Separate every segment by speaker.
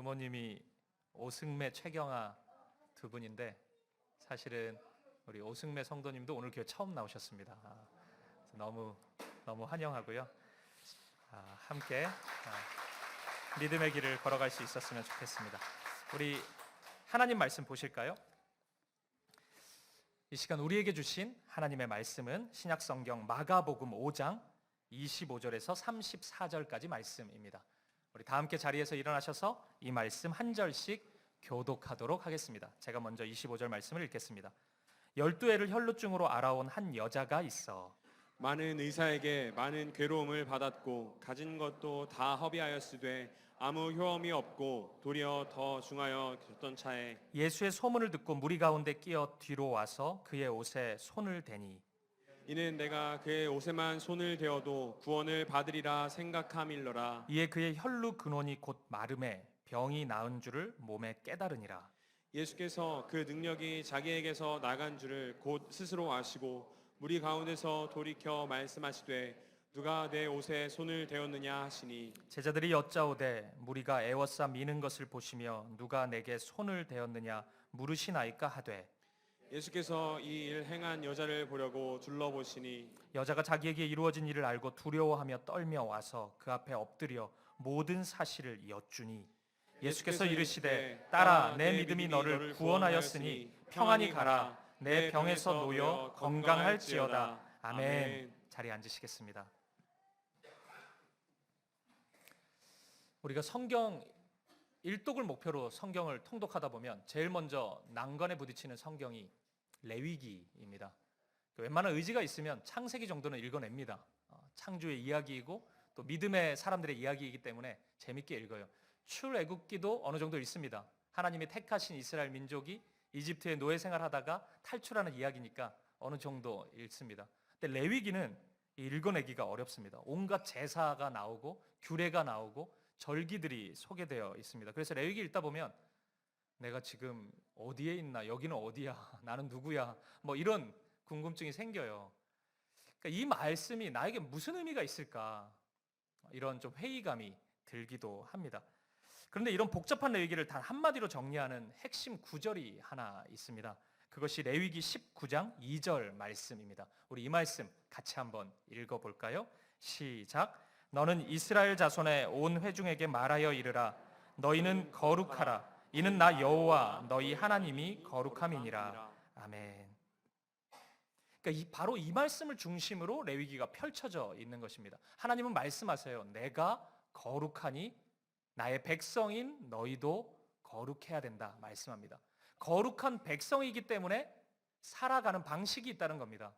Speaker 1: 부모님이 오승매, 최경아 두 분인데 사실은 우리 오승매 성도님도 오늘 교회 처음 나오셨습니다. 너무 환영하고요. 함께 믿음의 길을 걸어갈 수 있었으면 좋겠습니다. 우리 하나님 말씀 보실까요? 이 시간 우리에게 주신 하나님의 말씀은 신약성경 마가복음 5장 25절에서 34절까지 말씀입니다. 우리 다 함께 자리에서 일어나셔서 이 말씀 한 절씩 교독하도록 하겠습니다. 제가 먼저 25절 말씀을 읽겠습니다. 12해를 혈루증으로 앓아온 한 여자가 있어
Speaker 2: 많은 의사에게 많은 괴로움을 받았고 가진 것도 다 허비하였으되 아무 효험이 없고 도리어 더 중하여 졌던 차에
Speaker 1: 예수의 소문을 듣고 무리 가운데 끼어 뒤로 와서 그의 옷에 손을 대니
Speaker 2: 이는 내가 그의 옷에만 손을 대어도 구원을 받으리라 생각함일러라.
Speaker 1: 이에 그의 혈루 근원이 곧 마름에 병이 나은 줄을 몸에 깨달으니라.
Speaker 2: 예수께서 그 능력이 자기에게서 나간 줄을 곧 스스로 아시고 무리 가운데서 돌이켜 말씀하시되 누가 내 옷에 손을 대었느냐 하시니
Speaker 1: 제자들이 여짜오되 무리가 애워싸 미는 것을 보시며 누가 내게 손을 대었느냐 물으시나이까 하되
Speaker 2: 예수께서 이 일 행한 여자를 보려고 둘러보시니
Speaker 1: 여자가 자기에게 이루어진 일을 알고 두려워하며 떨며 와서 그 앞에 엎드려 모든 사실을 여쭈니 예수께서 이르시되 딸아 내 믿음이 너를 구원하였으니 평안히 가라 내 병에서 놓여 건강할지어다. 아멘. 자리에 앉으시겠습니다. 우리가 성경 일독을 목표로 성경을 통독하다 보면 제일 먼저 난관에 부딪히는 성경이 레위기입니다. 웬만한 의지가 있으면 창세기 정도는 읽어냅니다. 창조의 이야기이고 또 믿음의 사람들의 이야기이기 때문에 재밌게 읽어요. 출애굽기도 어느 정도 읽습니다. 하나님이 택하신 이스라엘 민족이 이집트의 노예 생활하다가 탈출하는 이야기니까 어느 정도 읽습니다. 근데 레위기는 읽어내기가 어렵습니다. 온갖 제사가 나오고 규례가 나오고 절기들이 소개되어 있습니다. 그래서 레위기 읽다 보면 내가 지금 어디에 있나, 여기는 어디야, 나는 누구야, 뭐 이런 궁금증이 생겨요. 그러니까 이 말씀이 나에게 무슨 의미가 있을까, 이런 좀 회의감이 들기도 합니다. 그런데 이런 복잡한 레위기를 단 한마디로 정리하는 핵심 구절이 하나 있습니다. 그것이 레위기 19장 2절 말씀입니다. 우리 이 말씀 같이 한번 읽어볼까요? 시작. 너는 이스라엘 자손의 온 회중에게 말하여 이르라. 너희는 거룩하라. 이는 나 여호와 너희 하나님이 거룩함이니라. 아멘. 그러니까 바로 이 말씀을 중심으로 레위기가 펼쳐져 있는 것입니다. 하나님은 말씀하세요. 내가 거룩하니 나의 백성인 너희도 거룩해야 된다 말씀합니다. 거룩한 백성이기 때문에 살아가는 방식이 있다는 겁니다.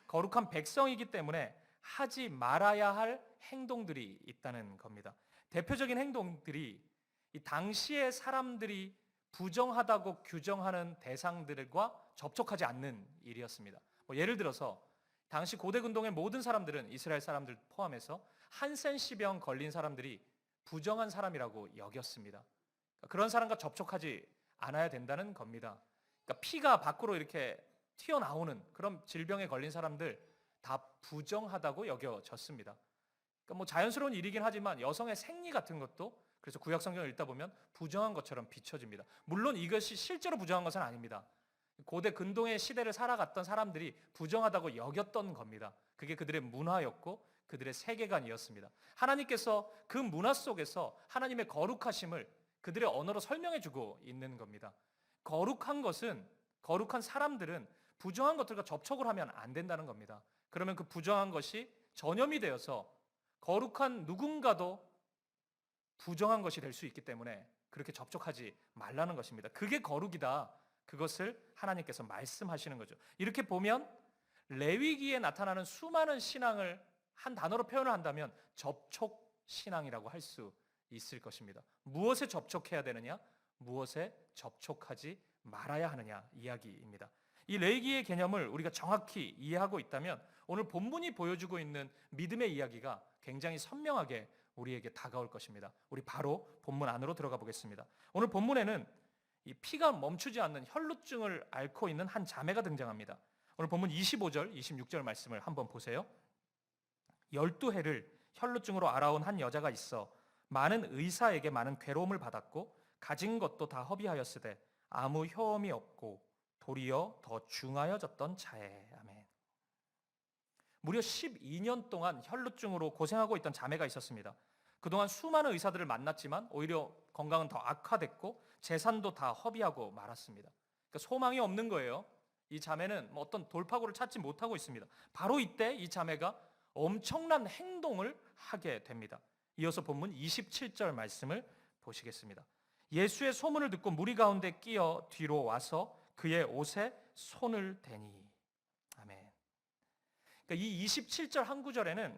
Speaker 1: 거룩한 백성이기 때문에 하지 말아야 할 행동들이 있다는 겁니다. 대표적인 행동들이 이 당시의 사람들이 부정하다고 규정하는 대상들과 접촉하지 않는 일이었습니다. 예를 들어서 당시 고대 근동의 모든 사람들은 이스라엘 사람들 포함해서 한센시병 걸린 사람들이 부정한 사람이라고 여겼습니다. 그런 사람과 접촉하지 않아야 된다는 겁니다. 그러니까 피가 밖으로 이렇게 튀어나오는 그런 질병에 걸린 사람들 다 부정하다고 여겨졌습니다. 그러니까 뭐 자연스러운 일이긴 하지만 여성의 생리 같은 것도 그래서 구약 성경을 읽다 보면 부정한 것처럼 비춰집니다. 물론 이것이 실제로 부정한 것은 아닙니다. 고대 근동의 시대를 살아갔던 사람들이 부정하다고 여겼던 겁니다. 그게 그들의 문화였고 그들의 세계관이었습니다. 하나님께서 그 문화 속에서 하나님의 거룩하심을 그들의 언어로 설명해주고 있는 겁니다. 거룩한 것은, 거룩한 사람들은 부정한 것들과 접촉을 하면 안 된다는 겁니다. 그러면 그 부정한 것이 전염이 되어서 거룩한 누군가도 부정한 것이 될 수 있기 때문에 그렇게 접촉하지 말라는 것입니다. 그게 거룩이다. 그것을 하나님께서 말씀하시는 거죠. 이렇게 보면 레위기에 나타나는 수많은 신앙을 한 단어로 표현을 한다면 접촉 신앙이라고 할 수 있을 것입니다. 무엇에 접촉해야 되느냐? 무엇에 접촉하지 말아야 하느냐 이야기입니다. 이 레위기의 개념을 우리가 정확히 이해하고 있다면 오늘 본문이 보여주고 있는 믿음의 이야기가 굉장히 선명하게 우리에게 다가올 것입니다. 우리 바로 본문 안으로 들어가 보겠습니다. 오늘 본문에는 이 피가 멈추지 않는 혈루증을 앓고 있는 한 자매가 등장합니다. 오늘 본문 25절, 26절 말씀을 한번 보세요. 12해를 혈루증으로 앓아온 한 여자가 있어 많은 의사에게 많은 괴로움을 받았고 가진 것도 다 허비하였으되 아무 효험이 없고 도리어 더 중하여졌던 자에. 아멘. 무려 12년 동안 혈루증으로 고생하고 있던 자매가 있었습니다. 그동안 수많은 의사들을 만났지만 오히려 건강은 더 악화됐고 재산도 다 허비하고 말았습니다. 그러니까 소망이 없는 거예요. 이 자매는 어떤 돌파구를 찾지 못하고 있습니다. 바로 이때 이 자매가 엄청난 행동을 하게 됩니다. 이어서 본문 27절 말씀을 보시겠습니다. 예수의 소문을 듣고 무리 가운데 끼어 뒤로 와서 그의 옷에 손을 대니. 아멘. 그러니까 이 27절 한 구절에는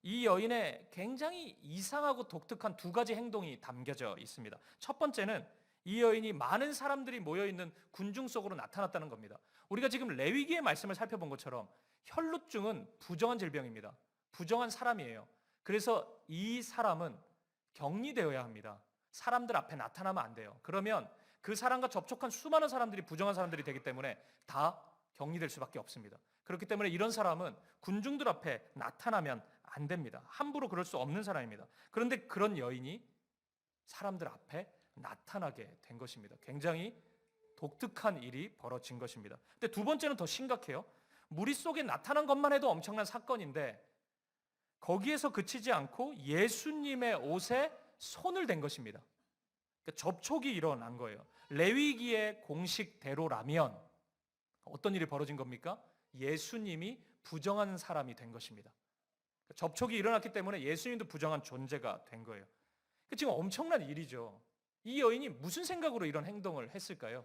Speaker 1: 이 여인의 굉장히 이상하고 독특한 두 가지 행동이 담겨져 있습니다. 첫 번째는 이 여인이 많은 사람들이 모여있는 군중 속으로 나타났다는 겁니다. 우리가 지금 레위기의 말씀을 살펴본 것처럼 혈루증은 부정한 질병입니다. 부정한 사람이에요. 그래서 이 사람은 격리되어야 합니다. 사람들 앞에 나타나면 안 돼요. 그러면 그 사람과 접촉한 수많은 사람들이 부정한 사람들이 되기 때문에 다 격리될 수밖에 없습니다. 그렇기 때문에 이런 사람은 군중들 앞에 나타나면 안 됩니다. 함부로 그럴 수 없는 사람입니다. 그런데 그런 여인이 사람들 앞에 나타나게 된 것입니다. 굉장히 독특한 일이 벌어진 것입니다. 근데 두 번째는 더 심각해요. 무리 속에 나타난 것만 해도 엄청난 사건인데 거기에서 그치지 않고 예수님의 옷에 손을 댄 것입니다. 그러니까 접촉이 일어난 거예요. 레위기의 공식대로라면 어떤 일이 벌어진 겁니까? 예수님이 부정한 사람이 된 것입니다. 접촉이 일어났기 때문에 예수님도 부정한 존재가 된 거예요. 지금 엄청난 일이죠. 이 여인이 무슨 생각으로 이런 행동을 했을까요?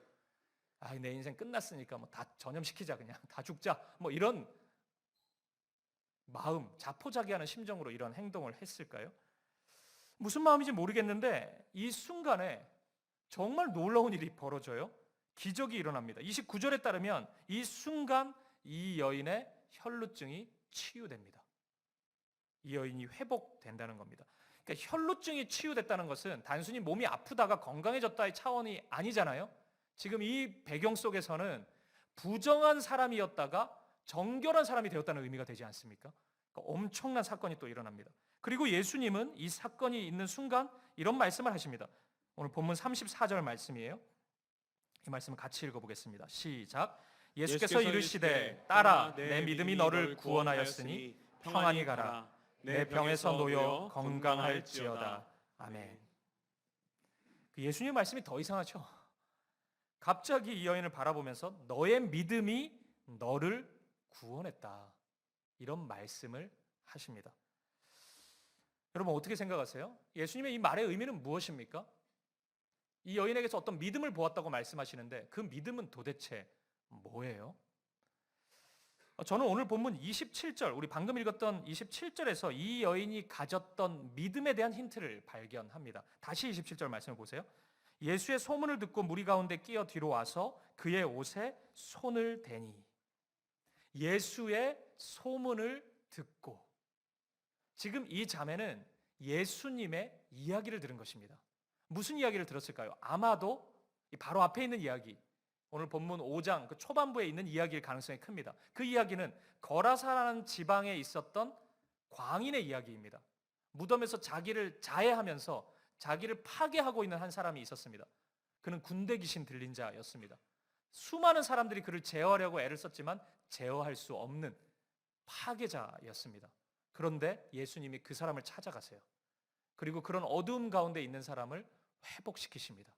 Speaker 1: 내 인생 끝났으니까 다 전염시키자, 그냥 다 죽자, 이런 마음, 자포자기하는 심정으로 이런 행동을 했을까요? 무슨 마음인지 모르겠는데 이 순간에 정말 놀라운 일이 벌어져요. 기적이 일어납니다. 29절에 따르면 이 순간 이 여인의 혈루증이 치유됩니다. 이 여인이 회복된다는 겁니다. 그러니까 혈루증이 치유됐다는 것은 단순히 몸이 아프다가 건강해졌다의 차원이 아니잖아요. 지금 이 배경 속에서는 부정한 사람이었다가 정결한 사람이 되었다는 의미가 되지 않습니까? 그러니까 엄청난 사건이 또 일어납니다. 그리고 예수님은 이 사건이 있는 순간 이런 말씀을 하십니다. 오늘 본문 34절 말씀이에요. 이 말씀을 같이 읽어보겠습니다. 시작. 예수께서 이르시되 딸아 내 믿음이 너를 구원하였으니 평안히 가라. 내 병에서 놓여 건강할지어다. 아멘. 예수님의 말씀이 더 이상하죠. 갑자기 이 여인을 바라보면서 너의 믿음이 너를 구원했다. 이런 말씀을 하십니다. 여러분 어떻게 생각하세요? 예수님의 이 말의 의미는 무엇입니까? 이 여인에게서 어떤 믿음을 보았다고 말씀하시는데 그 믿음은 도대체 뭐예요? 저는 오늘 본문 27절, 우리 방금 읽었던 27절에서 이 여인이 가졌던 믿음에 대한 힌트를 발견합니다. 다시 27절 말씀을 보세요. 예수의 소문을 듣고 무리 가운데 끼어 뒤로 와서 그의 옷에 손을 대니. 예수의 소문을 듣고. 지금 이 자매는 예수님의 이야기를 들은 것입니다. 무슨 이야기를 들었을까요? 아마도 바로 앞에 있는 이야기, 오늘 본문 5장 그 초반부에 있는 이야기일 가능성이 큽니다. 그 이야기는 거라사라는 지방에 있었던 광인의 이야기입니다. 무덤에서 자기를 자해하면서 자기를 파괴하고 있는 한 사람이 있었습니다. 그는 군대 귀신 들린 자였습니다. 수많은 사람들이 그를 제어하려고 애를 썼지만 제어할 수 없는 파괴자였습니다. 그런데 예수님이 그 사람을 찾아가세요. 그리고 그런 어두움 가운데 있는 사람을 회복시키십니다.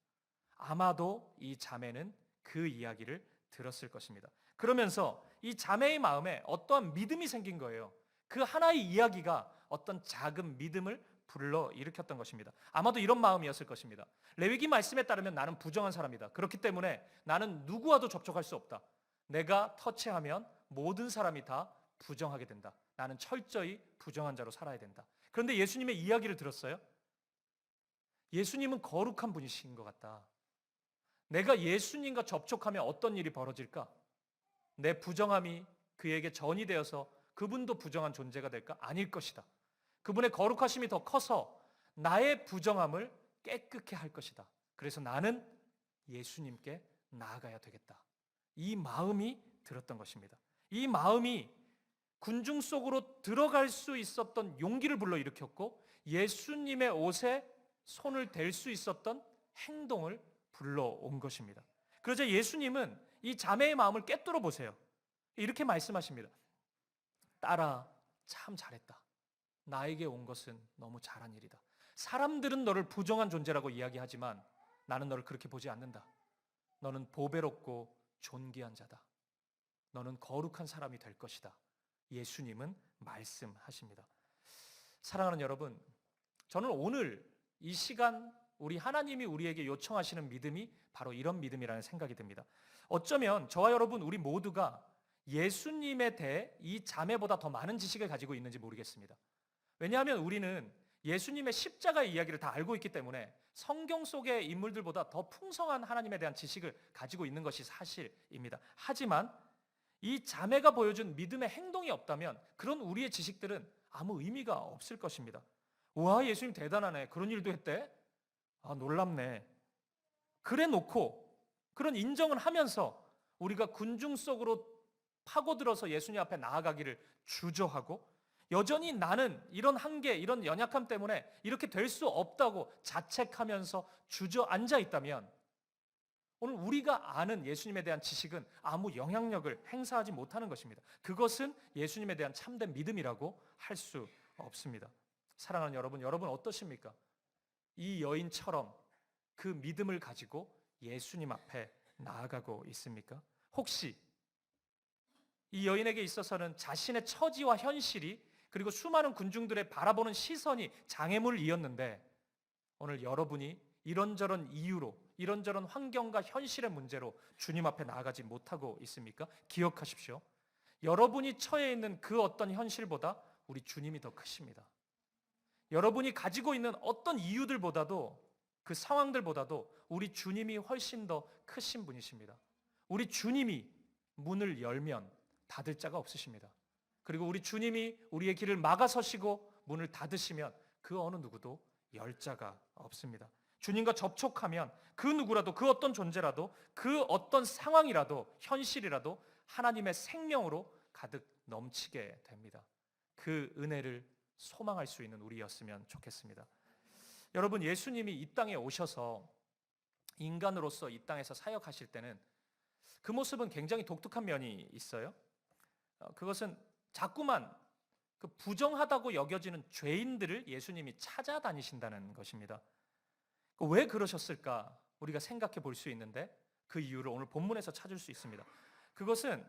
Speaker 1: 아마도 이 자매는 그 이야기를 들었을 것입니다. 그러면서 이 자매의 마음에 어떠한 믿음이 생긴 거예요. 그 하나의 이야기가 어떤 작은 믿음을 불러 일으켰던 것입니다. 아마도 이런 마음이었을 것입니다. 레위기 말씀에 따르면 나는 부정한 사람이다. 그렇기 때문에 나는 누구와도 접촉할 수 없다. 내가 터치하면 모든 사람이 다 부정하게 된다. 나는 철저히 부정한 자로 살아야 된다. 그런데 예수님의 이야기를 들었어요. 예수님은 거룩한 분이신 것 같다. 내가 예수님과 접촉하면 어떤 일이 벌어질까? 내 부정함이 그에게 전이 되어서 그분도 부정한 존재가 될까? 아닐 것이다. 그분의 거룩하심이 더 커서 나의 부정함을 깨끗게 할 것이다. 그래서 나는 예수님께 나아가야 되겠다. 이 마음이 들었던 것입니다. 이 마음이 군중 속으로 들어갈 수 있었던 용기를 불러일으켰고 예수님의 옷에 손을 댈 수 있었던 행동을 불러온 것입니다. 그러자 예수님은 이 자매의 마음을 꿰뚫어 보세요. 이렇게 말씀하십니다. 딸아, 참 잘했다. 나에게 온 것은 너무 잘한 일이다. 사람들은 너를 부정한 존재라고 이야기하지만 나는 너를 그렇게 보지 않는다. 너는 보배롭고 존귀한 자다. 너는 거룩한 사람이 될 것이다. 예수님은 말씀하십니다. 사랑하는 여러분, 저는 오늘 이 시간 우리 하나님이 우리에게 요청하시는 믿음이 바로 이런 믿음이라는 생각이 듭니다. 어쩌면 저와 여러분 우리 모두가 예수님에 대해 이 자매보다 더 많은 지식을 가지고 있는지 모르겠습니다. 왜냐하면 우리는 예수님의 십자가의 이야기를 다 알고 있기 때문에 성경 속의 인물들보다 더 풍성한 하나님에 대한 지식을 가지고 있는 것이 사실입니다. 하지만 이 자매가 보여준 믿음의 행동이 없다면 그런 우리의 지식들은 아무 의미가 없을 것입니다. 와, 예수님 대단하네. 그런 일도 했대? 아, 놀랍네. 그래 놓고 그런 인정을 하면서 우리가 군중 속으로 파고들어서 예수님 앞에 나아가기를 주저하고 여전히 나는 이런 한계, 이런 연약함 때문에 이렇게 될 수 없다고 자책하면서 주저앉아 있다면 오늘 우리가 아는 예수님에 대한 지식은 아무 영향력을 행사하지 못하는 것입니다. 그것은 예수님에 대한 참된 믿음이라고 할 수 없습니다. 사랑하는 여러분, 여러분 어떠십니까? 이 여인처럼 그 믿음을 가지고 예수님 앞에 나아가고 있습니까? 혹시 이 여인에게 있어서는 자신의 처지와 현실이 그리고 수많은 군중들의 바라보는 시선이 장애물이었는데 오늘 여러분이 이런저런 이유로 이런저런 환경과 현실의 문제로 주님 앞에 나아가지 못하고 있습니까? 기억하십시오. 여러분이 처해 있는 그 어떤 현실보다 우리 주님이 더 크십니다. 여러분이 가지고 있는 어떤 이유들보다도 그 상황들보다도 우리 주님이 훨씬 더 크신 분이십니다. 우리 주님이 문을 열면 닫을 자가 없으십니다. 그리고 우리 주님이 우리의 길을 막아서시고 문을 닫으시면 그 어느 누구도 열 자가 없습니다. 주님과 접촉하면 그 누구라도 그 어떤 존재라도 그 어떤 상황이라도 현실이라도 하나님의 생명으로 가득 넘치게 됩니다. 그 은혜를 소망할 수 있는 우리였으면 좋겠습니다. 여러분, 예수님이 이 땅에 오셔서 인간으로서 이 땅에서 사역하실 때는 그 모습은 굉장히 독특한 면이 있어요. 그것은 자꾸만 그 부정하다고 여겨지는 죄인들을 예수님이 찾아다니신다는 것입니다. 왜 그러셨을까? 우리가 생각해 볼 수 있는데 그 이유를 오늘 본문에서 찾을 수 있습니다. 그것은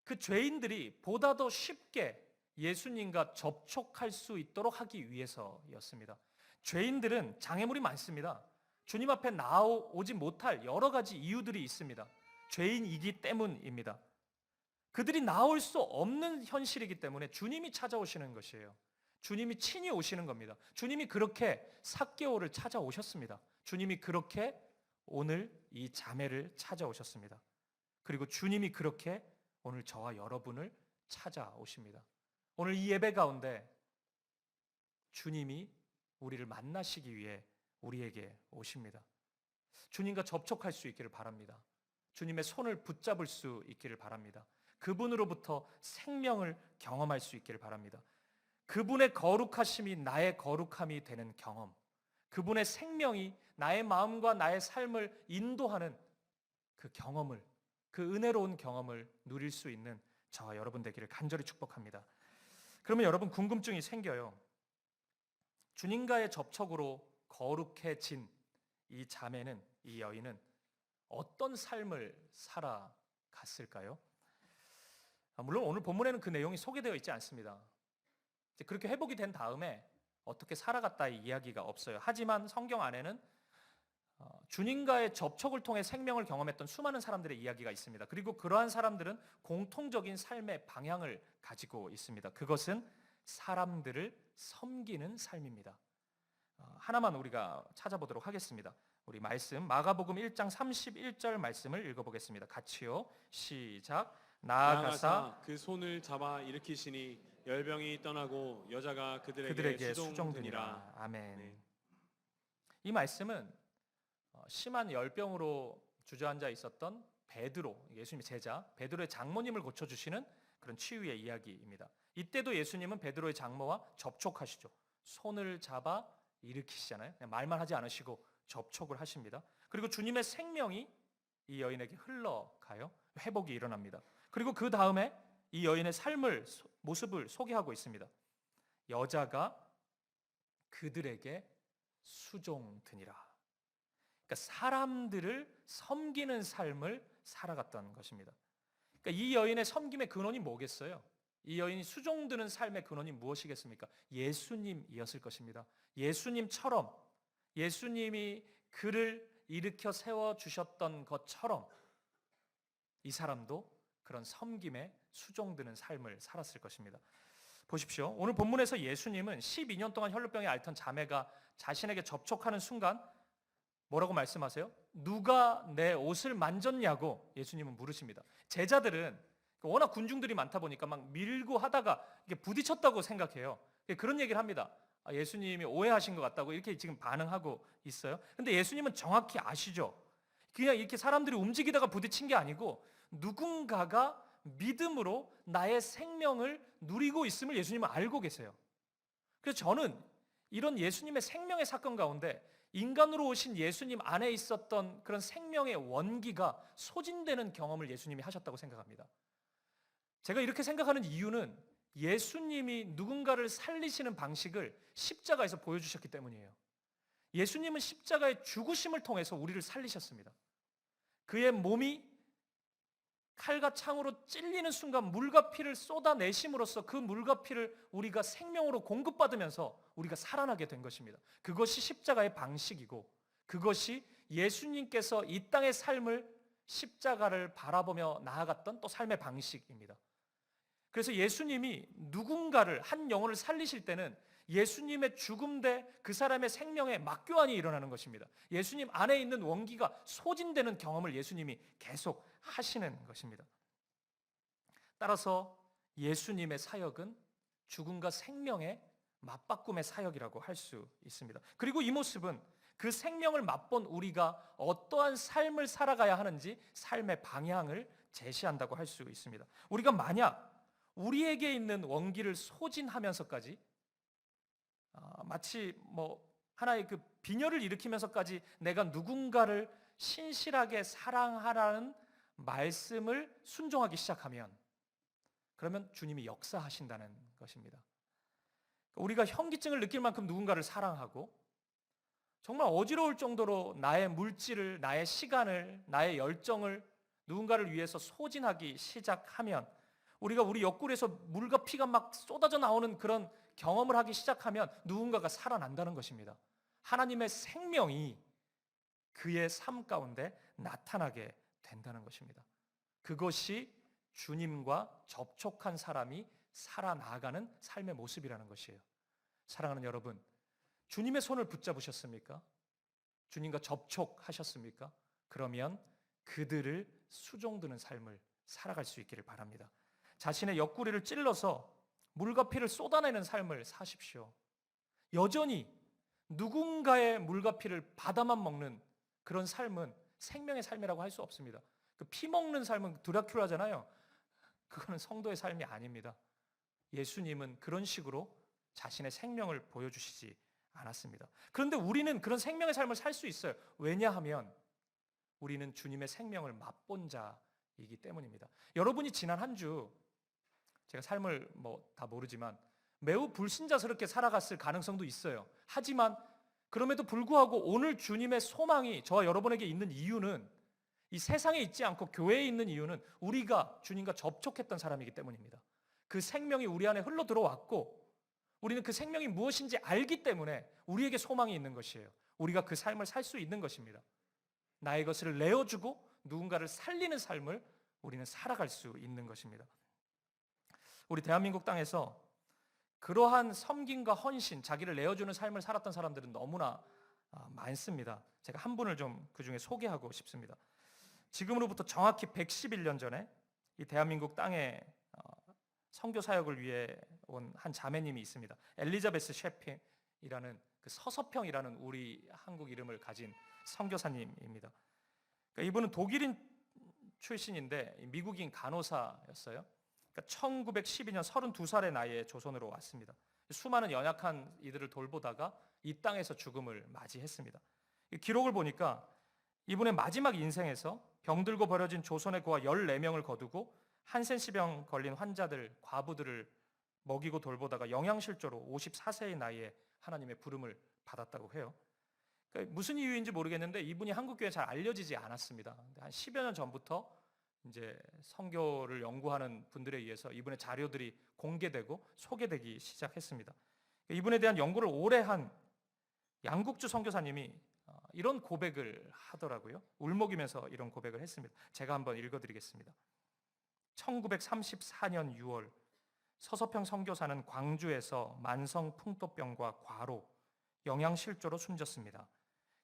Speaker 1: 그 죄인들이 보다 더 쉽게 예수님과 접촉할 수 있도록 하기 위해서였습니다. 죄인들은 장애물이 많습니다. 주님 앞에 나오지 못할 여러 가지 이유들이 있습니다. 죄인이기 때문입니다. 그들이 나올 수 없는 현실이기 때문에 주님이 찾아오시는 것이에요. 주님이 친히 오시는 겁니다. 주님이 그렇게 삭개오를 찾아오셨습니다. 주님이 그렇게 오늘 이 자매를 찾아오셨습니다. 그리고 주님이 그렇게 오늘 저와 여러분을 찾아오십니다. 오늘 이 예배 가운데 주님이 우리를 만나시기 위해 우리에게 오십니다. 주님과 접촉할 수 있기를 바랍니다. 주님의 손을 붙잡을 수 있기를 바랍니다. 그분으로부터 생명을 경험할 수 있기를 바랍니다. 그분의 거룩하심이 나의 거룩함이 되는 경험, 그분의 생명이 나의 마음과 나의 삶을 인도하는 그 경험을, 그 은혜로운 경험을 누릴 수 있는 저와 여러분 되기를 간절히 축복합니다. 그러면 여러분 궁금증이 생겨요. 주님과의 접촉으로 거룩해진 이 자매는, 이 여인은 어떤 삶을 살아갔을까요? 물론 오늘 본문에는 그 내용이 소개되어 있지 않습니다. 그렇게 회복이 된 다음에 어떻게 살아갔다의 이야기가 없어요. 하지만 성경 안에는 주님과의 접촉을 통해 생명을 경험했던 수많은 사람들의 이야기가 있습니다. 그리고 그러한 사람들은 공통적인 삶의 방향을 가지고 있습니다. 그것은 사람들을 섬기는 삶입니다. 하나만 우리가 찾아보도록 하겠습니다. 우리 말씀 마가복음 1장 31절 말씀을 읽어보겠습니다. 같이요. 시작. 나아가사
Speaker 2: 그 손을 잡아 일으키시니 열병이 떠나고 여자가
Speaker 1: 그들에게
Speaker 2: 수종되니라.
Speaker 1: 수종되니라. 아멘.
Speaker 2: 네.
Speaker 1: 이 말씀은 심한 열병으로 주저앉아 있었던 베드로, 예수님의 제자 베드로의 장모님을 고쳐주시는 그런 치유의 이야기입니다. 이때도 예수님은 베드로의 장모와 접촉하시죠. 손을 잡아 일으키시잖아요. 그냥 말만 하지 않으시고 접촉을 하십니다. 그리고 주님의 생명이 이 여인에게 흘러가요. 회복이 일어납니다. 그리고 그 다음에 이 여인의 모습을 소개하고 있습니다. 여자가 그들에게 수종드니라. 그러니까 사람들을 섬기는 삶을 살아갔던 것입니다. 그러니까 이 여인의 섬김의 근원이 뭐겠어요? 이 여인이 수종드는 삶의 근원이 무엇이겠습니까? 예수님이었을 것입니다. 예수님처럼, 예수님이 그를 일으켜 세워주셨던 것처럼 이 사람도 그런 섬김에 수종드는 삶을 살았을 것입니다. 보십시오. 오늘 본문에서 예수님은 12년 동안 혈루병에 앓던 자매가 자신에게 접촉하는 순간 뭐라고 말씀하세요? 누가 내 옷을 만졌냐고 예수님은 물으십니다. 제자들은 워낙 군중들이 많다 보니까 막 밀고 하다가 이게 부딪혔다고 생각해요. 그런 얘기를 합니다. 예수님이 오해하신 것 같다고 이렇게 지금 반응하고 있어요. 근데 예수님은 정확히 아시죠? 그냥 이렇게 사람들이 움직이다가 부딪힌 게 아니고 누군가가 믿음으로 나의 생명을 누리고 있음을 예수님은 알고 계세요. 그래서 저는 이런 예수님의 생명의 사건 가운데 인간으로 오신 예수님 안에 있었던 그런 생명의 원기가 소진되는 경험을 예수님이 하셨다고 생각합니다. 제가 이렇게 생각하는 이유는 예수님이 누군가를 살리시는 방식을 십자가에서 보여주셨기 때문이에요. 예수님은 십자가의 죽으심을 통해서 우리를 살리셨습니다. 그의 몸이 칼과 창으로 찔리는 순간 물과 피를 쏟아내심으로써 그 물과 피를 우리가 생명으로 공급받으면서 우리가 살아나게 된 것입니다. 그것이 십자가의 방식이고 그것이 예수님께서 이 땅의 삶을 십자가를 바라보며 나아갔던 또 삶의 방식입니다. 그래서 예수님이 누군가를 한 영혼을 살리실 때는 예수님의 죽음 대 그 사람의 생명에 맞교환이 일어나는 것입니다. 예수님 안에 있는 원기가 소진되는 경험을 예수님이 계속 하시는 것입니다. 따라서 예수님의 사역은 죽음과 생명의 맞바꿈의 사역이라고 할 수 있습니다. 그리고 이 모습은 그 생명을 맛본 우리가 어떠한 삶을 살아가야 하는지 삶의 방향을 제시한다고 할 수 있습니다. 우리가 만약 우리에게 있는 원기를 소진하면서까지 마치 하나의 그 빈혈을 일으키면서까지 내가 누군가를 신실하게 사랑하라는 말씀을 순종하기 시작하면 그러면 주님이 역사하신다는 것입니다. 우리가 현기증을 느낄 만큼 누군가를 사랑하고 정말 어지러울 정도로 나의 물질을, 나의 시간을, 나의 열정을 누군가를 위해서 소진하기 시작하면 우리가 우리 옆구리에서 물과 피가 막 쏟아져 나오는 그런 경험을 하기 시작하면 누군가가 살아난다는 것입니다. 하나님의 생명이 그의 삶 가운데 나타나게 된다는 것입니다. 그것이 주님과 접촉한 사람이 살아나가는 삶의 모습이라는 것이에요. 사랑하는 여러분, 주님의 손을 붙잡으셨습니까? 주님과 접촉하셨습니까? 그러면 그들을 수종드는 삶을 살아갈 수 있기를 바랍니다. 자신의 옆구리를 찔러서 물과 피를 쏟아내는 삶을 사십시오. 여전히 누군가의 물과 피를 받아만 먹는 그런 삶은 생명의 삶이라고 할 수 없습니다. 그 피 먹는 삶은 드라큘라잖아요. 그거는 성도의 삶이 아닙니다. 예수님은 그런 식으로 자신의 생명을 보여주시지 않았습니다. 그런데 우리는 그런 생명의 삶을 살 수 있어요. 왜냐하면 우리는 주님의 생명을 맛본 자이기 때문입니다. 여러분이 지난 한 주 제가 삶을 다 모르지만 매우 불신자스럽게 살아갔을 가능성도 있어요. 하지만 그럼에도 불구하고 오늘 주님의 소망이 저와 여러분에게 있는 이유는 이 세상에 있지 않고 교회에 있는 이유는 우리가 주님과 접촉했던 사람이기 때문입니다. 그 생명이 우리 안에 흘러 들어왔고 우리는 그 생명이 무엇인지 알기 때문에 우리에게 소망이 있는 것이에요. 우리가 그 삶을 살 수 있는 것입니다. 나의 것을 내어주고 누군가를 살리는 삶을 우리는 살아갈 수 있는 것입니다. 우리 대한민국 땅에서 그러한 섬김과 헌신, 자기를 내어주는 삶을 살았던 사람들은 너무나 많습니다. 제가 한 분을 좀 그중에 소개하고 싶습니다. 지금으로부터 정확히 111년 전에 이 대한민국 땅에 선교 사역을 위해 온 한 자매님이 있습니다. 엘리자베스 셰핑이라는 그 서서평이라는 우리 한국 이름을 가진 선교사님입니다. 그러니까 이분은 독일인 출신인데 미국인 간호사였어요. 그러니까 1912년 32살의 나이에 조선으로 왔습니다. 수많은 연약한 이들을 돌보다가 이 땅에서 죽음을 맞이했습니다. 이 기록을 보니까 이분의 마지막 인생에서 병들고 버려진 조선의 고아 14명을 거두고 한센시병 걸린 환자들, 과부들을 먹이고 돌보다가 영양실조로 54세의 나이에 하나님의 부름을 받았다고 해요. 그러니까 무슨 이유인지 모르겠는데 이분이 한국교회에 잘 알려지지 않았습니다. 한 10여 년 전부터 이제 선교를 연구하는 분들에 의해서 이분의 자료들이 공개되고 소개되기 시작했습니다. 이분에 대한 연구를 오래 한 양국주 선교사님이 이런 고백을 하더라고요. 울먹이면서 이런 고백을 했습니다. 제가 한번 읽어드리겠습니다. 1934년 6월 서서평 선교사는 광주에서 만성 풍토병과 과로, 영양실조로 숨졌습니다.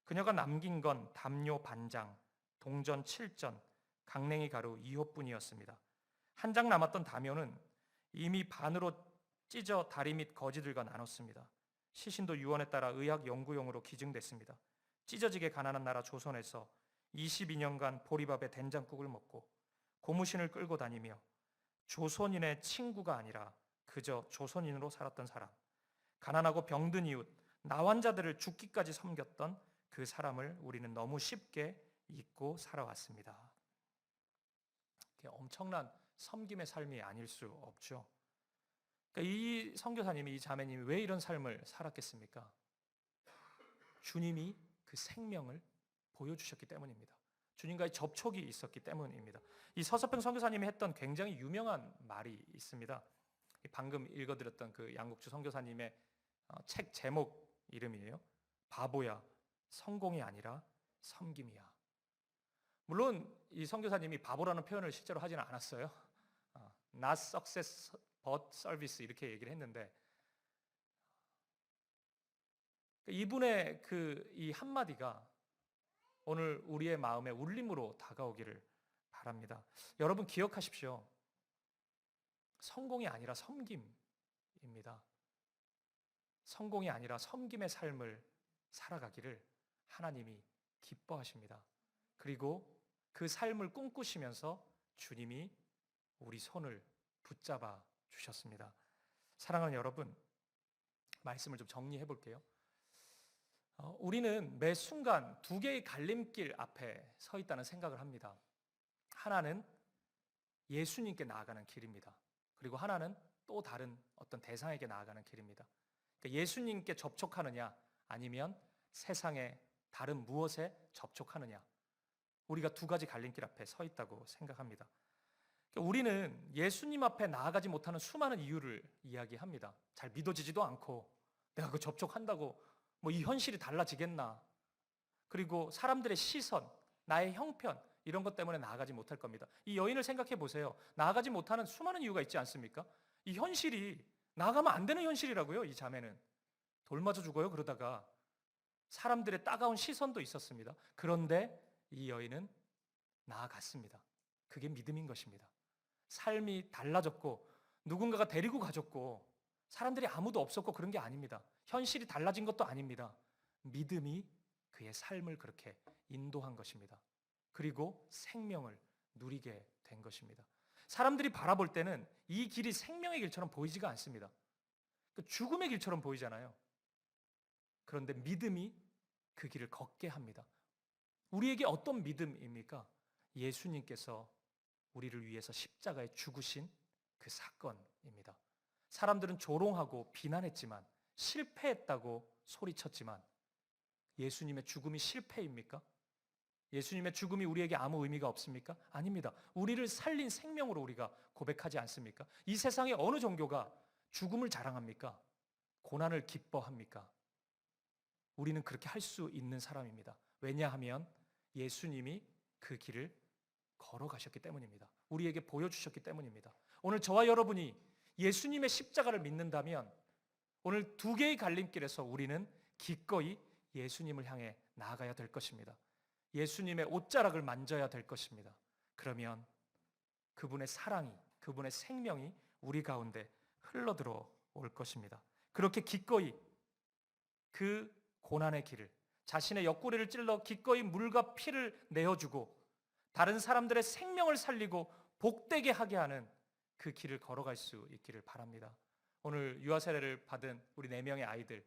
Speaker 1: 그녀가 남긴 건 담요 반장, 동전 7전, 강냉이 가루 2호뿐이었습니다. 한 장 남았던 담요는 이미 반으로 찢어 다리 및 거지들과 나눴습니다. 시신도 유언에 따라 의학 연구용으로 기증됐습니다. 찢어지게 가난한 나라 조선에서 22년간 보리밥에 된장국을 먹고 고무신을 끌고 다니며 조선인의 친구가 아니라 그저 조선인으로 살았던 사람, 가난하고 병든 이웃, 나환자들을 죽기까지 섬겼던 그 사람을 우리는 너무 쉽게 잊고 살아왔습니다. 엄청난 섬김의 삶이 아닐 수 없죠. 그러니까 이 선교사님이, 이 자매님이 왜 이런 삶을 살았겠습니까? 주님이 그 생명을 보여주셨기 때문입니다. 주님과의 접촉이 있었기 때문입니다. 이 서서평 선교사님이 했던 굉장히 유명한 말이 있습니다. 방금 읽어드렸던 그 양국주 선교사님의 책 제목 이름이에요. 바보야, 성공이 아니라 섬김이야. 물론 이 선교사님이 바보라는 표현을 실제로 하지는 않았어요. Not success but service 이렇게 얘기를 했는데 이분의 그 이 한마디가 오늘 우리의 마음에 울림으로 다가오기를 바랍니다. 여러분 기억하십시오. 성공이 아니라 섬김입니다. 성공이 아니라 섬김의 삶을 살아가기를 하나님이 기뻐하십니다. 그리고 그 삶을 꿈꾸시면서 주님이 우리 손을 붙잡아 주셨습니다. 사랑하는 여러분, 말씀을 좀 정리해 볼게요. 우리는 매 순간 두 개의 갈림길 앞에 서 있다는 생각을 합니다. 하나는 예수님께 나아가는 길입니다. 그리고 하나는 또 다른 어떤 대상에게 나아가는 길입니다. 그러니까 예수님께 접촉하느냐 아니면 세상의 다른 무엇에 접촉하느냐, 우리가 두 가지 갈림길 앞에 서 있다고 생각합니다. 그러니까 우리는 예수님 앞에 나아가지 못하는 수많은 이유를 이야기합니다. 잘 믿어지지도 않고 내가 그 접촉한다고 뭐 이 현실이 달라지겠나, 그리고 사람들의 시선, 나의 형편 이런 것 때문에 나아가지 못할 겁니다. 이 여인을 생각해 보세요. 나아가지 못하는 수많은 이유가 있지 않습니까? 이 현실이 나아가면 안 되는 현실이라고요. 이 자매는 돌 맞아 죽어요. 그러다가 사람들의 따가운 시선도 있었습니다. 그런데 이 여인은 나아갔습니다. 그게 믿음인 것입니다. 삶이 달라졌고 누군가가 데리고 가졌고 사람들이 아무도 없었고 그런 게 아닙니다. 현실이 달라진 것도 아닙니다. 믿음이 그의 삶을 그렇게 인도한 것입니다. 그리고 생명을 누리게 된 것입니다. 사람들이 바라볼 때는 이 길이 생명의 길처럼 보이지가 않습니다. 죽음의 길처럼 보이잖아요. 그런데 믿음이 그 길을 걷게 합니다. 우리에게 어떤 믿음입니까? 예수님께서 우리를 위해서 십자가에 죽으신 그 사건입니다. 사람들은 조롱하고 비난했지만, 실패했다고 소리쳤지만 예수님의 죽음이 실패입니까? 예수님의 죽음이 우리에게 아무 의미가 없습니까? 아닙니다. 우리를 살린 생명으로 우리가 고백하지 않습니까? 이 세상의 어느 종교가 죽음을 자랑합니까? 고난을 기뻐합니까? 우리는 그렇게 할 수 있는 사람입니다. 왜냐하면 예수님이 그 길을 걸어가셨기 때문입니다. 우리에게 보여주셨기 때문입니다. 오늘 저와 여러분이 예수님의 십자가를 믿는다면 오늘 두 개의 갈림길에서 우리는 기꺼이 예수님을 향해 나아가야 될 것입니다. 예수님의 옷자락을 만져야 될 것입니다. 그러면 그분의 사랑이, 그분의 생명이 우리 가운데 흘러들어 올 것입니다. 그렇게 기꺼이 그 고난의 길을, 자신의 옆구리를 찔러 기꺼이 물과 피를 내어주고 다른 사람들의 생명을 살리고 복되게 하게 하는 그 길을 걸어갈 수 있기를 바랍니다. 오늘 유아 세례를 받은 우리 4명의 아이들,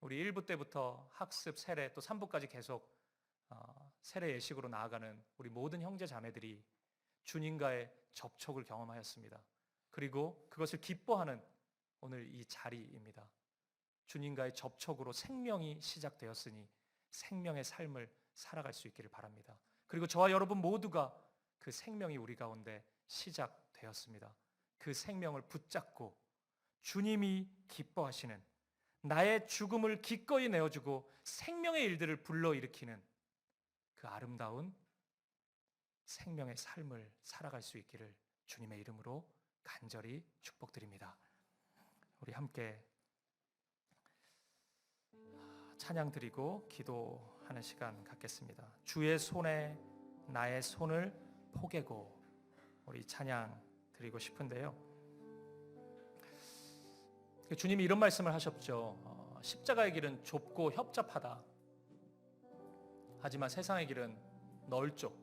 Speaker 1: 우리 1부 때부터 학습, 세례 또 3부까지 계속 세례 예식으로 나아가는 우리 모든 형제 자매들이 주님과의 접촉을 경험하였습니다. 그리고 그것을 기뻐하는 오늘 이 자리입니다. 주님과의 접촉으로 생명이 시작되었으니 생명의 삶을 살아갈 수 있기를 바랍니다. 그리고 저와 여러분 모두가 그 생명이 우리 가운데 시작되었습니다. 그 생명을 붙잡고 주님이 기뻐하시는 나의 죽음을 기꺼이 내어주고 생명의 일들을 불러일으키는 그 아름다운 생명의 삶을 살아갈 수 있기를 주님의 이름으로 간절히 축복드립니다. 우리 함께 찬양 드리고 기도하는 시간 갖겠습니다. 주의 손에 나의 손을 포개고, 우리 찬양 드리고 싶은데요. 주님이 이런 말씀을 하셨죠. 십자가의 길은 좁고 협잡하다. 하지만 세상의 길은 넓죠.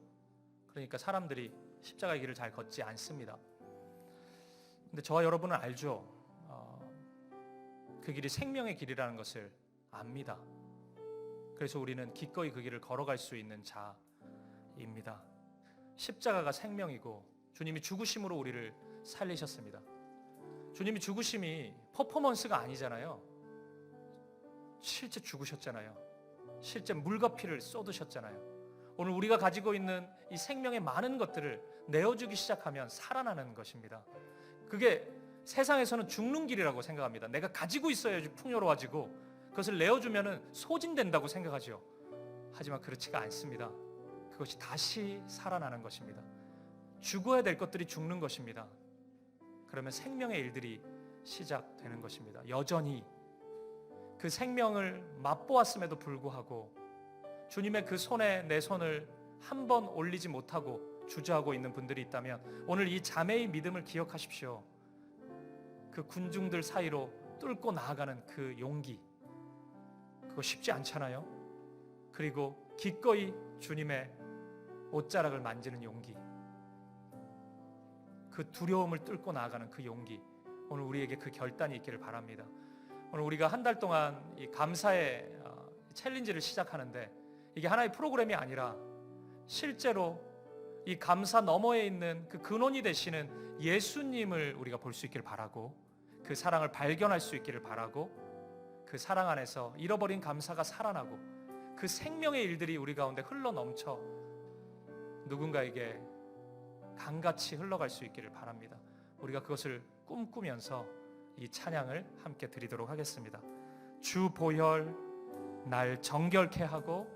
Speaker 1: 그러니까 사람들이 십자가의 길을 잘 걷지 않습니다. 근데 저와 여러분은 알죠. 그 길이 생명의 길이라는 것을 압니다. 그래서 우리는 기꺼이 그 길을 걸어갈 수 있는 자입니다. 십자가가 생명이고 주님이 죽으심으로 우리를 살리셨습니다. 주님이 죽으심이 퍼포먼스가 아니잖아요. 실제 죽으셨잖아요. 실제 물과 피를 쏟으셨잖아요. 오늘 우리가 가지고 있는 이 생명의 많은 것들을 내어주기 시작하면 살아나는 것입니다. 그게 세상에서는 죽는 길이라고 생각합니다. 내가 가지고 있어야지 풍요로워지고 그것을 내어주면 소진된다고 생각하죠. 하지만 그렇지가 않습니다. 그것이 다시 살아나는 것입니다. 죽어야 될 것들이 죽는 것입니다. 그러면 생명의 일들이 시작되는 것입니다. 여전히 그 생명을 맛보았음에도 불구하고 주님의 그 손에 내 손을 한 번 올리지 못하고 주저하고 있는 분들이 있다면 오늘 이 자매의 믿음을 기억하십시오. 그 군중들 사이로 뚫고 나아가는 그 용기, 그거 쉽지 않잖아요. 그리고 기꺼이 주님의 옷자락을 만지는 용기, 그 두려움을 뚫고 나아가는 그 용기, 오늘 우리에게 그 결단이 있기를 바랍니다. 오늘 우리가 한 달 동안 이 감사의 챌린지를 시작하는데 이게 하나의 프로그램이 아니라 실제로 이 감사 너머에 있는 그 근원이 되시는 예수님을 우리가 볼 수 있기를 바라고, 그 사랑을 발견할 수 있기를 바라고, 그 사랑 안에서 잃어버린 감사가 살아나고 그 생명의 일들이 우리 가운데 흘러넘쳐 누군가에게 강같이 흘러갈 수 있기를 바랍니다. 우리가 그것을 꿈꾸면서 이 찬양을 함께 드리도록 하겠습니다. 주 보혈 날 정결케 하고,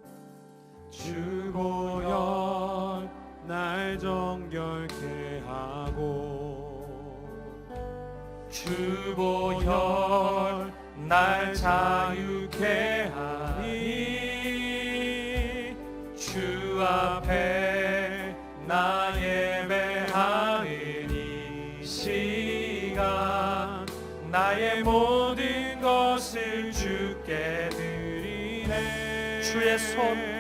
Speaker 2: 주 보혈 날 정결케 하고,
Speaker 1: 주 보혈 날 자유케 하니, 주 앞에 나 예배하는 이 시간 나의 모든 것을 주께 드리네. 주의 손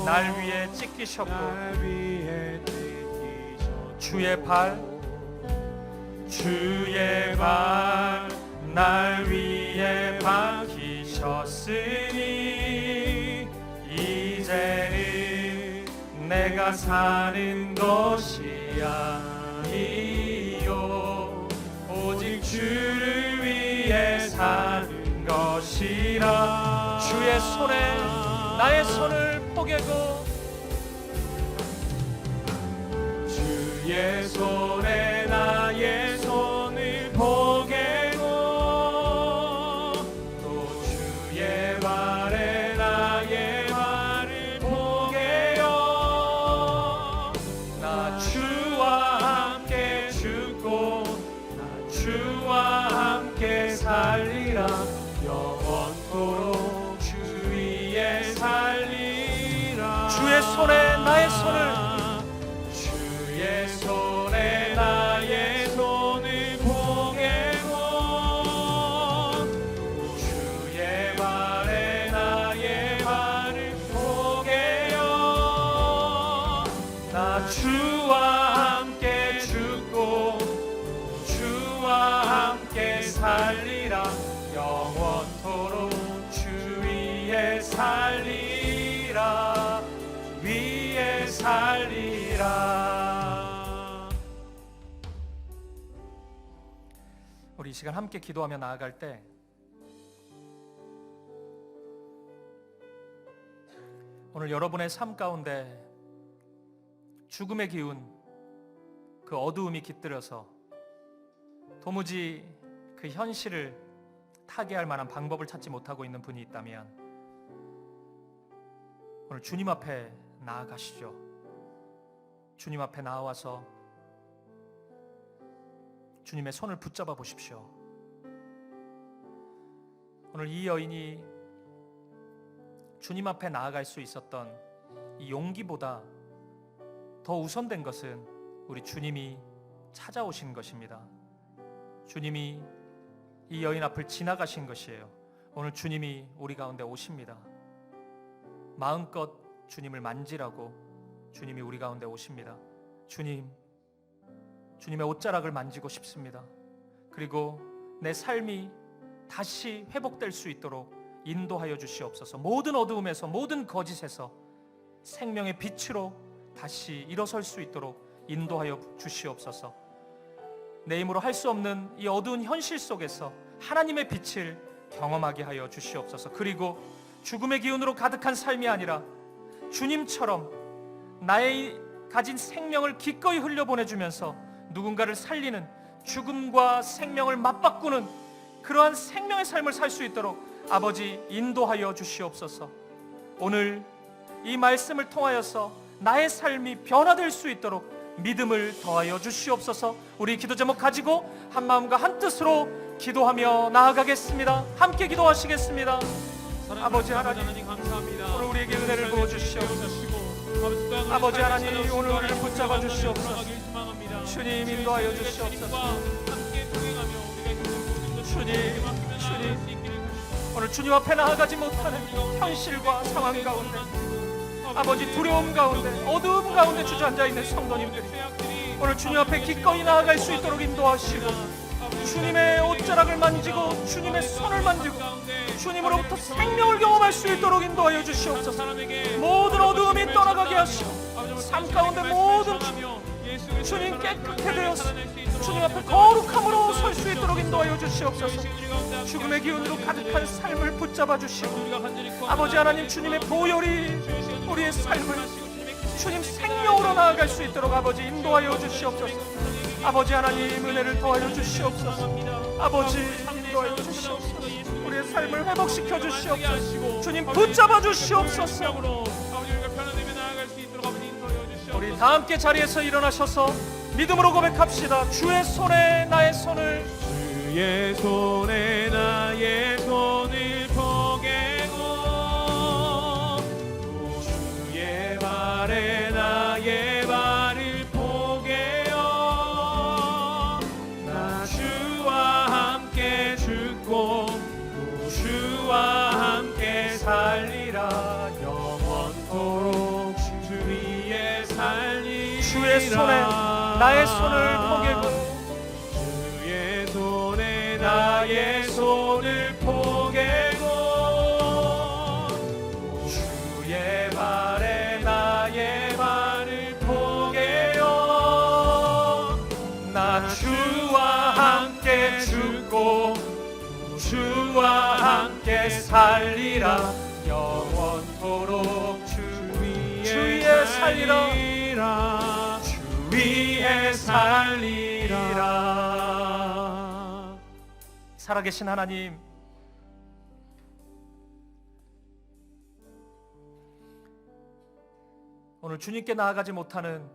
Speaker 1: 날 위에 찢기셨고, 주의 발 날 위에 박히셨으니 이제는 내가 사는 것이 아니요 오직 주를 위해 사는 것이라. 주의 손에 나의 손을 포개고, 주의 손에 나의 손을 포개고, 또 주의 발에 나의 발을 포개요. 나 주와 함께 죽고 나 주와 함께 살리라. 영원토록 주 위에 살리라. 주의 손에 나의 손을, 주의 손에 나의 손을 포개고, 주의 발에 나의 발을 포개요. 나 주와 함께 죽고 주와 함께 살리라. 영원토록 주 위에 살리라. 위에 살리라. 우리 이 시간 함께 기도하며 나아갈 때 오늘 여러분의 삶 가운데 죽음의 기운, 그 어두움이 깃들여서 도무지 그 현실을 타개할 만한 방법을 찾지 못하고 있는 분이 있다면 오늘 주님 앞에 나아가시죠. 주님 앞에 나와서 주님의 손을 붙잡아 보십시오. 오늘 이 여인이 주님 앞에 나아갈 수 있었던 이 용기보다 더 우선된 것은 우리 주님이 찾아오신 것입니다. 주님이 이 여인 앞을 지나가신 것이에요. 오늘 주님이 우리 가운데 오십니다. 마음껏 주님을 만지라고 주님이 우리 가운데 오십니다. 주님의 옷자락을 만지고 싶습니다. 그리고 내 삶이 다시 회복될 수 있도록 인도하여 주시옵소서. 모든 어두움에서, 모든 거짓에서 생명의 빛으로 다시 일어설 수 있도록 인도하여 주시옵소서. 내 힘으로 할 수 없는 이 어두운 현실 속에서 하나님의 빛을 경험하게 하여 주시옵소서. 그리고 죽음의 기운으로 가득한 삶이 아니라 주님처럼 나의 가진 생명을 기꺼이 흘려보내주면서 누군가를 살리는, 죽음과 생명을 맞바꾸는 그러한 생명의 삶을 살 수 있도록 아버지 인도하여 주시옵소서. 오늘 이 말씀을 통하여서 나의 삶이 변화될 수 있도록 믿음을 더하여 주시옵소서. 우리 기도 제목 가지고 한 마음과 한 뜻으로 기도하며 나아가겠습니다. 함께 기도하시겠습니다. 아버지 하나님,
Speaker 2: 감사합니다.
Speaker 1: 오늘 우리에게 은혜를 부어주시옵소서. 아버지 하나님, 오늘 우리를 붙잡아 주시옵소서. 주님 인도하여 주시옵소서. 주님, 오늘 주님 앞에 나아가지 못하는 현실과 상황 가운데, 아버지 두려움 가운데, 어두움 가운데 주저앉아 있는 성도님들이 오늘 주님 앞에 기꺼이 나아갈 수 있도록 인도하시고, 주님의 옷자락을 만지고 주님의 손을 만지고 주님으로부터 생명을 경험할 수 있도록 인도하여 주시옵소서. 모든 어두움이 떠나가게 하시고 삶 가운데 모든 주님 깨끗해 되어서 주님 앞에 거룩함으로 설 수 있도록 인도하여 주시옵소서. 죽음의 기운으로 가득한 삶을 붙잡아 주시고, 아버지 하나님, 주님의 보혈이 우리의 삶을 주님 생명으로 나아갈 수 있도록 아버지 인도하여 주시옵소서. 아버지 하나님, 은혜를 더하여 주시옵소서. 아버지 인도하여 주시옵소서. 우리의 삶을 회복시켜 주시옵소서. 주님 붙잡아 주시옵소서. 우리 다 함께 자리에서 일어나셔서 믿음으로 고백합시다. 주의 손에 나의 손을,
Speaker 2: 주의 손에 나의 손을 포개고, 주의 발에 나의 발을 포개어, 나 주와 함께 죽고 주와 함께 살리라. 영원토록 주 위에 살리라.
Speaker 1: 주의 손에 나의 손을 포개고,
Speaker 2: 주의 손에 나의 손을 포개고,
Speaker 1: 주의 발에 나의 발을 포개어, 나 주와 함께 죽고 주와 함께 살리라. 영원토록 주 위에 살리라. 주 위에 살리라. 살아계신 하나님, 오늘 주님께 나아가지 못하는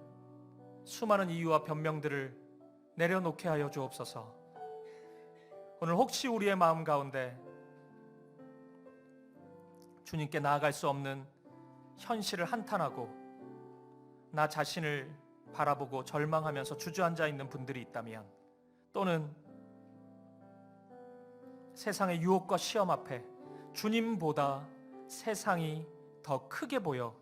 Speaker 1: 수많은 이유와 변명들을 내려놓게 하여 주옵소서. 오늘 혹시 우리의 마음 가운데 주님께 나아갈 수 없는 현실을 한탄하고 나 자신을 바라보고 절망하면서 주저앉아 있는 분들이 있다면, 또는 세상의 유혹과 시험 앞에 주님보다 세상이 더 크게 보여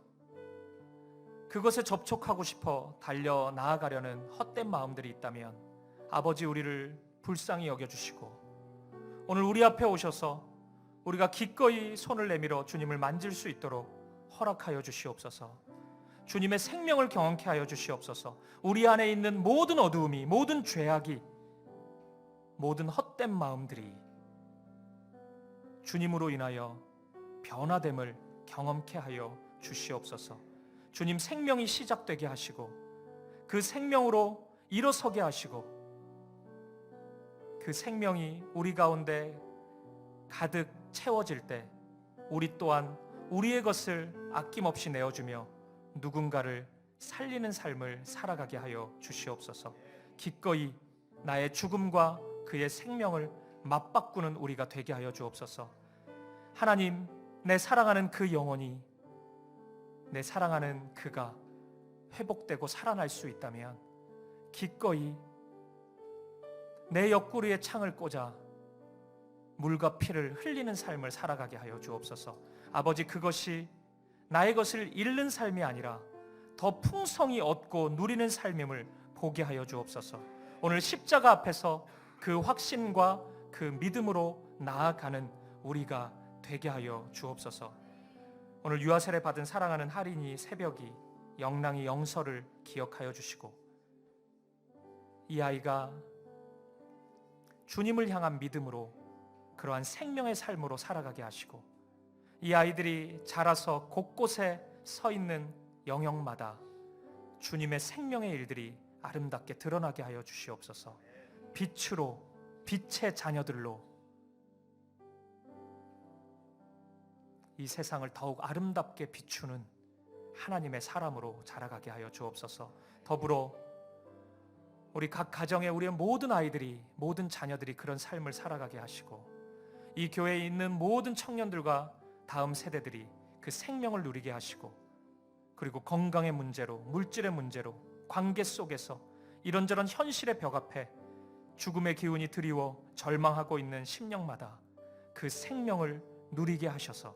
Speaker 1: 그것에 접촉하고 싶어 달려 나아가려는 헛된 마음들이 있다면, 아버지 우리를 불쌍히 여겨주시고 오늘 우리 앞에 오셔서 우리가 기꺼이 손을 내밀어 주님을 만질 수 있도록 허락하여 주시옵소서. 주님의 생명을 경험케 하여 주시옵소서. 우리 안에 있는 모든 어두움이, 모든 죄악이, 모든 헛된 마음들이 주님으로 인하여 변화됨을 경험케 하여 주시옵소서. 주님 생명이 시작되게 하시고 그 생명으로 일어서게 하시고 그 생명이 우리 가운데 가득 채워질 때 우리 또한 우리의 것을 아낌없이 내어주며 누군가를 살리는 삶을 살아가게 하여 주시옵소서. 기꺼이 나의 죽음과 그의 생명을 맞바꾸는 우리가 되게 하여 주옵소서. 하나님, 내 사랑하는 그 영혼이, 내 사랑하는 그가 회복되고 살아날 수 있다면 기꺼이 내 옆구리에 창을 꽂아 물과 피를 흘리는 삶을 살아가게 하여 주옵소서. 아버지, 그것이 나의 것을 잃는 삶이 아니라 더 풍성히 얻고 누리는 삶임을 보게 하여 주옵소서. 오늘 십자가 앞에서 그 확신과 그 믿음으로 나아가는 우리가 되게 하여 주옵소서. 오늘 유아 세례 받은 사랑하는 할인이 새벽이 영랑이 영서를 기억하여 주시고 이 아이가 주님을 향한 믿음으로 그러한 생명의 삶으로 살아가게 하시고 이 아이들이 자라서 곳곳에 서 있는 영역마다 주님의 생명의 일들이 아름답게 드러나게 하여 주시옵소서. 빛으로, 빛의 자녀들로 이 세상을 더욱 아름답게 비추는 하나님의 사람으로 자라가게 하여 주옵소서. 더불어 우리 각 가정에 우리의 모든 아이들이, 모든 자녀들이 그런 삶을 살아가게 하시고 이 교회에 있는 모든 청년들과 다음 세대들이 그 생명을 누리게 하시고 그리고 건강의 문제로, 물질의 문제로, 관계 속에서 이런저런 현실의 벽 앞에 죽음의 기운이 드리워 절망하고 있는 심령마다 그 생명을 누리게 하셔서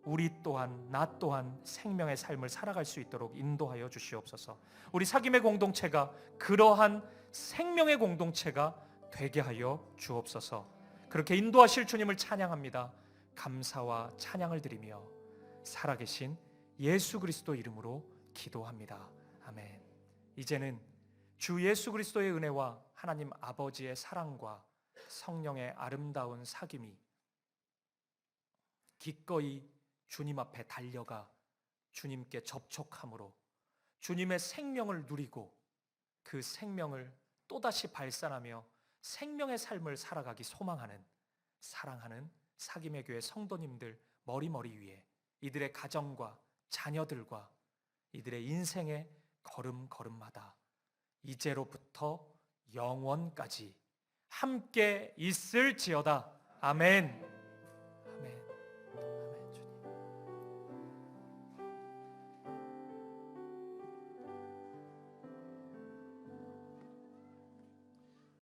Speaker 1: 우리 또한, 나 또한 생명의 삶을 살아갈 수 있도록 인도하여 주시옵소서. 우리 사귐의 공동체가 그러한 생명의 공동체가 되게 하여 주옵소서. 그렇게 인도하실 주님을 찬양합니다. 감사와 찬양을 드리며 살아계신 예수 그리스도 이름으로 기도합니다. 아멘. 이제는 주 예수 그리스도의 은혜와 하나님 아버지의 사랑과 성령의 아름다운 사귐이 기꺼이 주님 앞에 달려가 주님께 접촉함으로 주님의 생명을 누리고 그 생명을 또다시 발산하며 생명의 삶을 살아가기 소망하는, 사랑하는 사귐의 교회 성도님들 머리머리 위에 이들의 가정과 자녀들과 이들의 인생의 걸음걸음마다 이제로부터 영원까지 함께 있을지어다. 아멘.